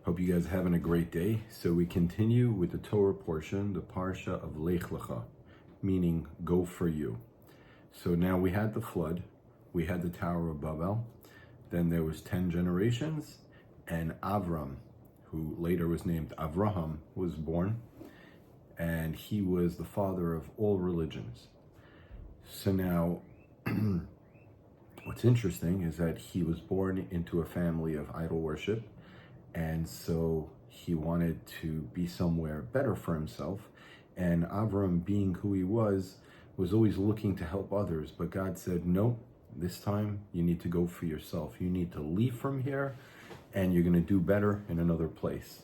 Hope you guys are having a great day. So we continue with the Torah portion, the Parsha of Lech, meaning go for you. So now we had the flood, we had the Tower of Babel, then there was 10 generations, and Avram, who later was named Avraham, was born, and he was the father of all religions. So now, what's interesting is that he was born into a family of idol worship, and so he wanted to be somewhere better for himself. And Avram, being who he was always looking to help others. But God said, no, this time you need to go for yourself. You need to leave from here, and you're going to do better in another place.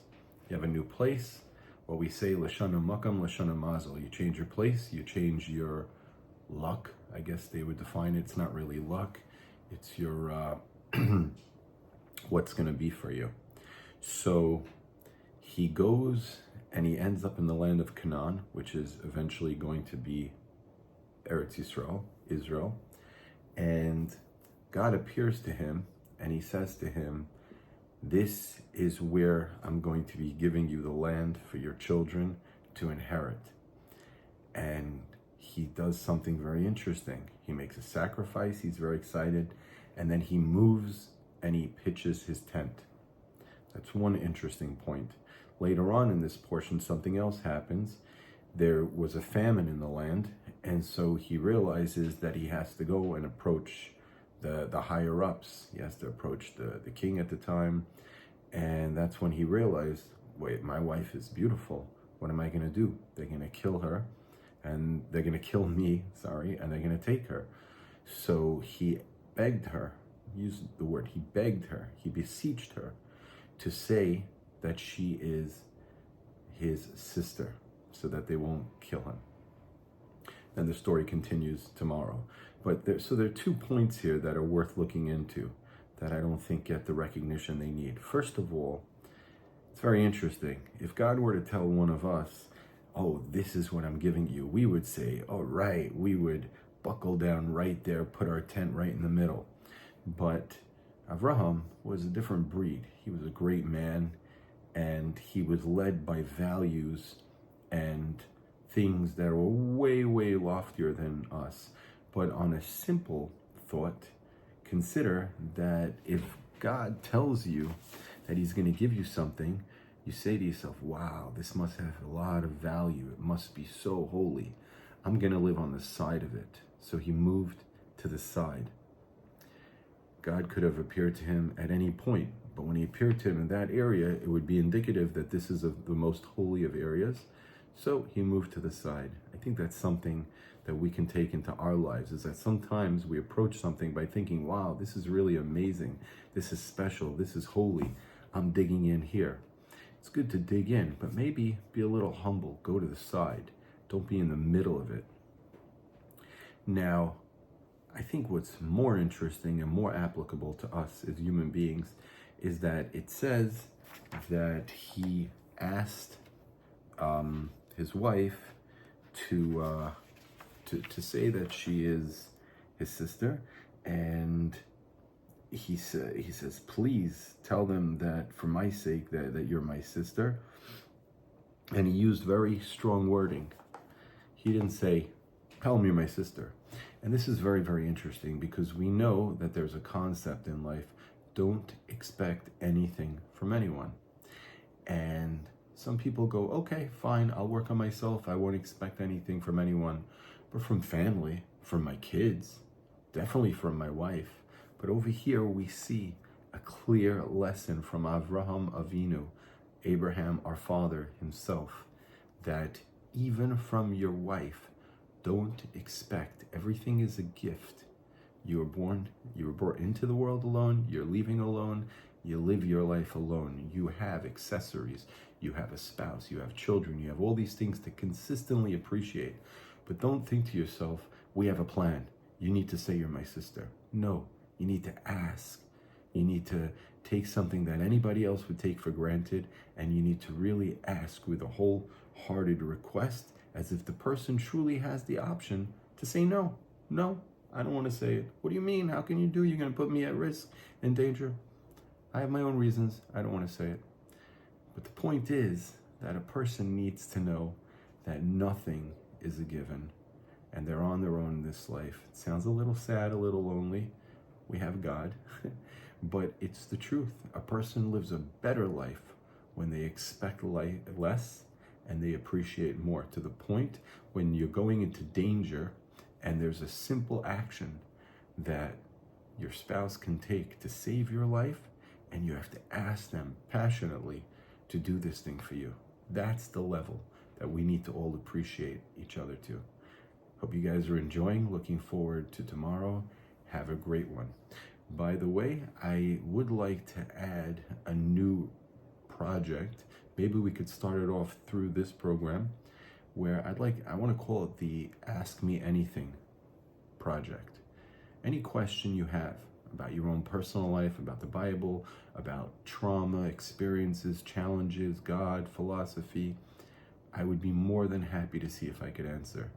You have a new place. What we say, Lashana Makam, Lashana Mazel. You change your place, you change your luck. I guess they would define it. It's not really luck. It's your, what's going to be for you. So he goes and he ends up in the land of Canaan, which is eventually going to be Eretz Yisrael, Israel. And God appears to him and he says to him, this is where I'm going to be giving you the land for your children to inherit. And he does something very interesting. He makes a sacrifice, he's very excited, and then he moves and he pitches his tent. That's one interesting point. Later on in this portion, something else happens. There was a famine in the land, and so he realizes that he has to go and approach the higher ups. He has to approach the king at the time, and that's when he realized, wait, my wife is beautiful. What am I going to do? They're going to kill her, and they're going to kill me, and they're going to take her. So he begged her, used the word, he begged her, he beseeched her to say that she is his sister so that they won't kill him. And the story continues tomorrow. But there are 2 points here that are worth looking into that I don't think get the recognition they need. First of all, it's very interesting. If God were to tell one of us, oh, this is what I'm giving you, we would say, all right, we would buckle down right there, put our tent right in the middle. But Avraham was a different breed. He was a great man, and he was led by values and things that were way, way loftier than us. But on a simple thought, consider that if God tells you that he's going to give you something, you say to yourself, wow, this must have a lot of value. It must be so holy. I'm going to live on the side of it. So he moved to the side. God could have appeared to him at any point, but when he appeared to him in that area, it would be indicative that this is the most holy of areas. So he moved to the side. I think that's something that we can take into our lives, is that sometimes we approach something by thinking, wow, this is really amazing. This is special. This is holy. I'm digging in here. It's good to dig in, but maybe be a little humble. Go to the side. Don't be in the middle of it. Now, I think what's more interesting and more applicable to us as human beings is that it says that he asked his wife to say that she is his sister, and he says, please tell them that for my sake that you're my sister. And he used very strong wording. He didn't say, tell them you're my sister. And this is very, very interesting, because we know that there's a concept in life: don't expect anything from anyone. And some people go, okay, fine, I'll work on myself. I won't expect anything from anyone. But from family, from my kids, definitely from my wife. But over here we see a clear lesson from Avraham Avinu, Abraham, our father himself, that even from your wife, don't expect. Everything is a gift. You were brought into the world alone, you're leaving alone, you live your life alone. You have accessories, you have a spouse, you have children, you have all these things to consistently appreciate. But don't think to yourself, we have a plan. You need to say you're my sister. No, you need to ask. You need to take something that anybody else would take for granted, and you need to really ask with a wholehearted request, as if the person truly has the option to say no. No, I don't want to say it. What do you mean? How can you do? You're going to put me at risk and danger. I have my own reasons. I don't want to say it. But the point is that a person needs to know that nothing is a given and they're on their own in this life. It sounds a little sad, a little lonely. We have God, but it's the truth. A person lives a better life when they expect less and they appreciate more, to the point when you're going into danger and there's a simple action that your spouse can take to save your life, and you have to ask them passionately to do this thing for you. That's the level that we need to all appreciate each other to. Hope you guys are enjoying. Looking forward to tomorrow. Have a great one. By the way, I would like to add a new project. Maybe we could start it off through this program, where I want to call it the Ask Me Anything project. Any question you have about your own personal life, about the Bible, about trauma, experiences, challenges, God, philosophy, I would be more than happy to see if I could answer.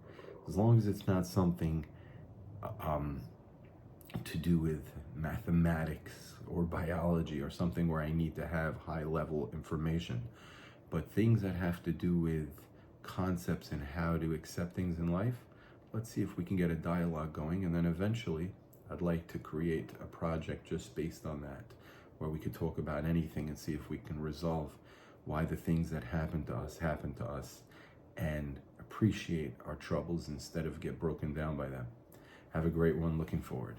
As long as it's not something to do with mathematics or biology or something where I need to have high level information, but things that have to do with concepts and how to accept things in life. Let's see if we can get a dialogue going, and then eventually I'd like to create a project just based on that, where we could talk about anything and see if we can resolve why the things that happen to us, and appreciate our troubles instead of get broken down by them. Have a great one. Looking forward.